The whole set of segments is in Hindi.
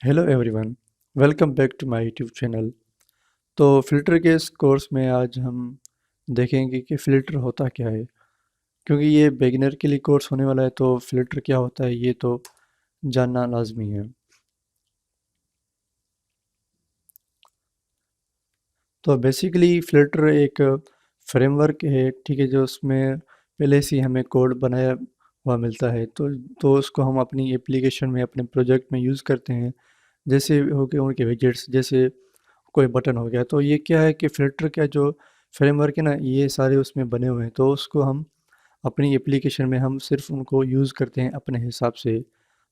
Hello everyone, welcome back to my YouTube channel. तो फ़िल्टर के इस कोर्स में आज हम देखेंगे कि फ़िल्टर होता क्या है। क्योंकि ये बिगिनर के लिए कोर्स होने वाला है, तो फ़िल्टर क्या होता है ये तो जानना लाजमी है। तो बेसिकली फ़िल्टर एक फ्रेमवर्क है, ठीक है, जो उसमें पहले से ही हमें कोड बनाया हुआ मिलता है। तो उसको हम अपनी एप्लीकेशन में, अपने प्रोजेक्ट में यूज़ करते हैं। जैसे हो गए उनके विजेट्स, जैसे कोई बटन हो गया, तो ये क्या है कि फ़िल्टर का जो फ्रेमवर्क है ना, ये सारे उसमें बने हुए हैं। तो उसको हम अपनी एप्लीकेशन में हम सिर्फ उनको यूज़ करते हैं अपने हिसाब से।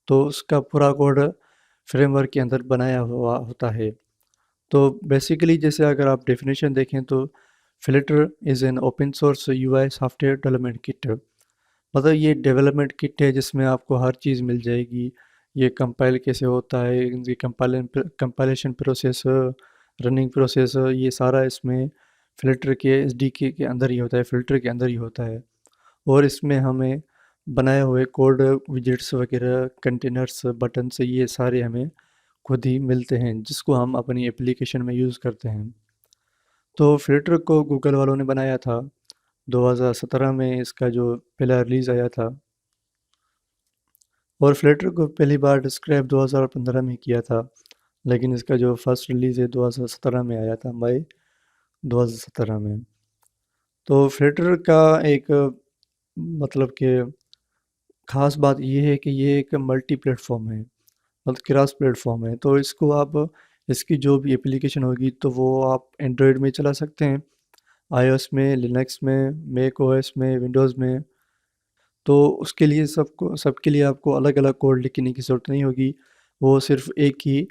तो उसका पूरा कोड फ्रेमवर्क के अंदर बनाया हुआ होता है। तो बेसिकली जैसे अगर आप डेफिनेशन देखें तो filter is an open source UI software development kit. मतलब ये डेवलपमेंट किट है जिसमें आपको हर चीज़ मिल जाएगी। ये कंपाइल कैसे होता है, इनकी कंपाइलेशन प्रोसेस, रनिंग प्रोसेस, ये सारा इसमें फ़िल्टर के एसडीके के अंदर ही होता है, फ़िल्टर के अंदर ही होता है। और इसमें हमें बनाए हुए कोड, विजेट्स वगैरह, कंटेनर्स, बटन्स, ये सारे हमें खुद ही मिलते हैं, जिसको हम अपनी एप्लीकेशन में यूज़ करते हैं। तो फ़िल्टर को गूगल वालों ने बनाया था 2017 में, इसका जो पहला रिलीज़ आया था। और फ़्लिटर को पहली बार डिस्क्राइब 2015 में किया था, लेकिन इसका जो फर्स्ट रिलीज़ है 2017 में आया था, मई 2017 में। तो फ़्लिटर का एक मतलब कि ख़ास बात ये है कि ये एक मल्टी प्लेटफ़ॉर्म है, मतलब क्रॉस प्लेटफ़ॉर्म है। तो इसको आप, इसकी जो भी एप्लीकेशन होगी तो वो आप एंड्रॉयड में चला सकते हैं, आईओएस में, लिनक्स में, मैक ओएस में, विंडोज़ में। तो उसके लिए सबके लिए आपको अलग-अलग कोड लिखने की ज़रूरत नहीं होगी। वो सिर्फ़ एक ही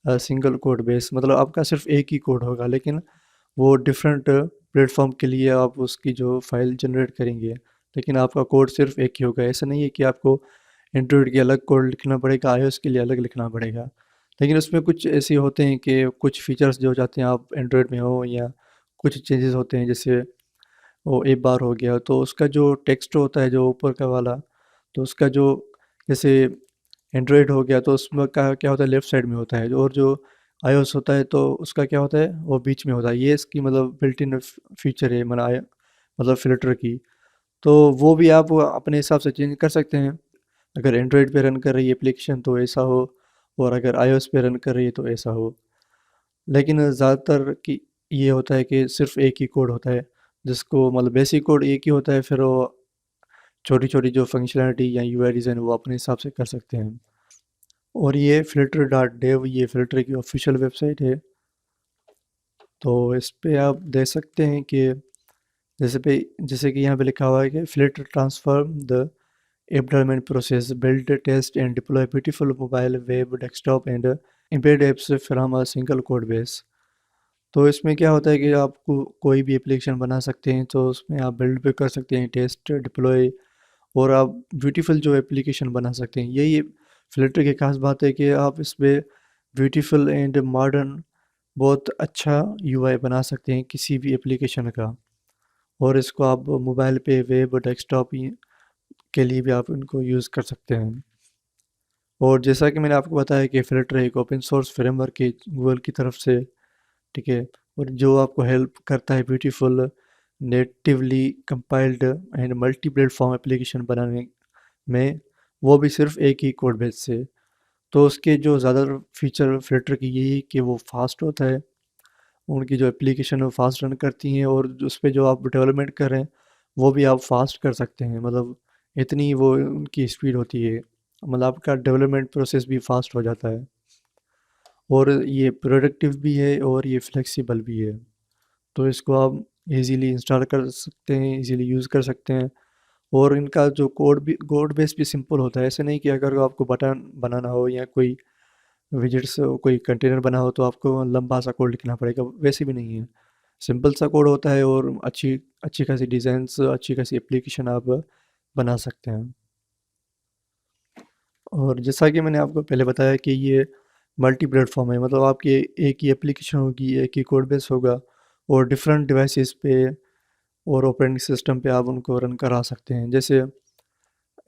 सिंगल कोड बेस, मतलब आपका सिर्फ़ एक ही कोड होगा, लेकिन वो डिफरेंट प्लेटफ़ॉर्म के लिए आप उसकी जो फ़ाइल जनरेट करेंगे, लेकिन आपका कोड सिर्फ़ एक ही होगा। ऐसा नहीं है कि आपको एंड्रॉयड के अलग कोड लिखना पड़ेगा, आईओएस के लिए अलग लिखना पड़ेगा। लेकिन उसमें कुछ ऐसे होते हैं कि कुछ फ़ीचर्स जो चाहते हैं आप एंड्रॉयड में हो, या कुछ चेंजेस होते हैं, जैसे वो एक बार हो गया, तो उसका जो टेक्स्ट होता है जो ऊपर का वाला, तो उसका जो, जैसे एंड्रॉयड हो गया तो उसमें क्या क्या होता है, लेफ़्ट साइड में होता है, और जो आईओएस होता है तो उसका क्या होता है, वो बीच में होता है। ये इसकी मतलब बिल्ट इन फीचर है, मतलब फ़िल्टर की। तो वो भी आप अपने हिसाब से चेंज कर सकते हैं। अगर एंड्रॉयड पे रन कर रही है एप्लीकेशन तो ऐसा हो, और अगर आईओएस पे रन कर रही है तो ऐसा हो। लेकिन ज़्यादातर कि ये होता है कि सिर्फ़ एक ही कोड होता है, जिसको मतलब बेसिक कोड एक ही होता है, फिर वो छोटी-छोटी जो फंक्शनैलिटी या यूआई डिज़ाइन वो अपने हिसाब से कर सकते हैं। और ये फ़िल्टर डॉट डेव, ये फ़िल्टर की ऑफ़िशियल वेबसाइट है। तो इस पे आप देख सकते हैं कि जैसे कि यहाँ पे लिखा हुआ है कि Flutter transform the app development process, build, test and deploy beautiful mobile, web, desktop and embedded apps from a single code base. तो इसमें क्या होता है कि आपको कोई भी एप्लीकेशन बना सकते हैं, तो उसमें आप बिल्ड भी कर सकते हैं, टेस्ट, डिप्लॉय, और आप ब्यूटीफुल जो एप्लीकेशन बना सकते हैं। यही फ़िल्टर की ख़ास बात है कि आप इसमें ब्यूटीफुल एंड मॉडर्न, बहुत अच्छा यूआई बना सकते हैं किसी भी एप्लीकेशन का। और इसको आप मोबाइल पे, वेब, डेस्कटॉप के लिए भी आप इनको यूज़ कर सकते हैं। और जैसा कि मैंने आपको बताया कि फ़िल्टर एक ओपन सोर्स फ्रेमवर्क है गूगल की तरफ से, ठीक है, और जो आपको हेल्प करता है beautiful, natively compiled and multi platform application बनाने में, वो भी सिर्फ एक ही कोड बेस से। तो उसके जो ज़्यादातर फीचर फ़िल्टर की यही है कि वो फास्ट होता है, उनकी जो एप्लीकेशन है वो फास्ट रन करती हैं, और उस पे जो आप डेवलपमेंट कर रहे हैं वो भी आप फास्ट कर सकते हैं। मतलब इतनी वो उनकी स्पीड होती है, मतलब आपका डेवलपमेंट प्रोसेस भी फास्ट हो जाता है। और ये प्रोडक्टिव भी है और ये फ्लेक्सिबल भी है। तो इसको आप इजीली इंस्टॉल कर सकते हैं, इजीली यूज़ कर सकते हैं। और इनका जो कोड बेस भी सिंपल होता है। ऐसे नहीं कि अगर आपको बटन बनाना हो या कोई विजेट्स, कोई कंटेनर बना हो, तो आपको लंबा सा कोड लिखना पड़ेगा, वैसे भी नहीं है। सिंपल सा कोड होता है, और अच्छी अच्छी खासी डिज़ाइंस, अच्छी खासी एप्लीकेशन आप बना सकते हैं। और जैसा कि मैंने आपको पहले बताया कि ये मल्टी प्लेटफ़ॉर्म है, मतलब आपकी एक ही एप्लीकेशन होगी, एक ही कोड बेस होगा, और डिफरेंट डिवाइसेस पे और ऑपरेटिंग सिस्टम पे आप उनको रन करा सकते हैं। जैसे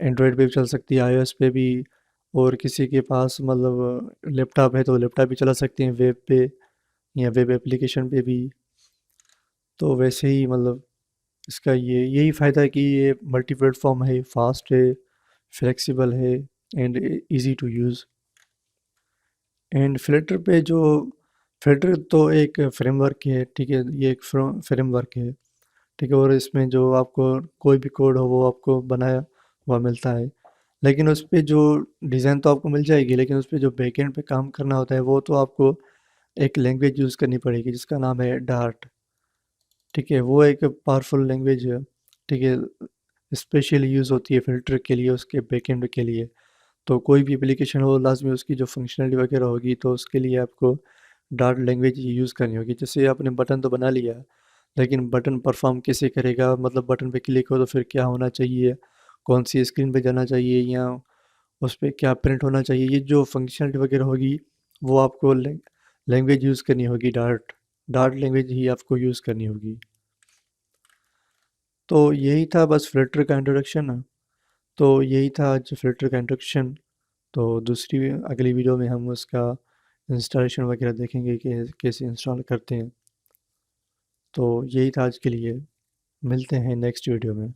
एंड्रॉयड पे भी चल सकती है, आईओएस पे भी, और किसी के पास मतलब लैपटॉप है तो लैपटॉप भी चला सकते हैं वेब पे या वेब एप्लीकेशन पे भी। तो वैसे ही मतलब इसका ये यही फ़ायदा है कि ये मल्टी प्लेटफॉर्म है, फास्ट है, फ्लेक्सिबल है and easy to use. And Flutter पे जो फ्लटर तो एक फ्रेमवर्क है, ठीक है, ये एक फ्रेमवर्क है, ठीक है, और इसमें जो आपको कोई भी कोड हो वो आपको बनाया हुआ मिलता है। लेकिन उस पे जो डिज़ाइन तो आपको मिल जाएगी, लेकिन उस पे जो बैकएंड पे काम करना होता है वो तो आपको एक लैंग्वेज यूज़ करनी पड़ेगी जिसका नाम है डार्ट। ठीक है, वो एक पावरफुल लैंग्वेज है, ठीक है, स्पेशली यूज़ होती है फ़िल्टर के लिए, उसके बैकएंड के लिए। तो कोई भी एप्लीकेशन हो लाज़मी उसकी जो फंक्शनलिटी वगैरह होगी तो उसके लिए आपको डार्ट लैंग्वेज यूज़ करनी होगी। जैसे आपने बटन तो बना लिया, लेकिन बटन परफॉर्म कैसे करेगा, मतलब बटन पे क्लिक हो तो फिर क्या होना चाहिए, कौन सी स्क्रीन पे जाना चाहिए या उस पे क्या प्रिंट होना चाहिए, ये जो फंक्शनलिटी वगैरह होगी वो आपको लैंग्वेज यूज़ करनी होगी, डार्ट डार्ट लैंग्वेज ही आपको यूज़ करनी होगी। तो यही था बस फ़िल्टर का इंट्रोडक्शन। तो यही था आज फ़िल्टर का इंट्रोडक्शन। तो दूसरी अगली वीडियो में हम उसका इंस्टॉलेशन वगैरह देखेंगे कि कैसे इंस्टॉल करते हैं। तो यही था आज के लिए, मिलते हैं नेक्स्ट वीडियो में।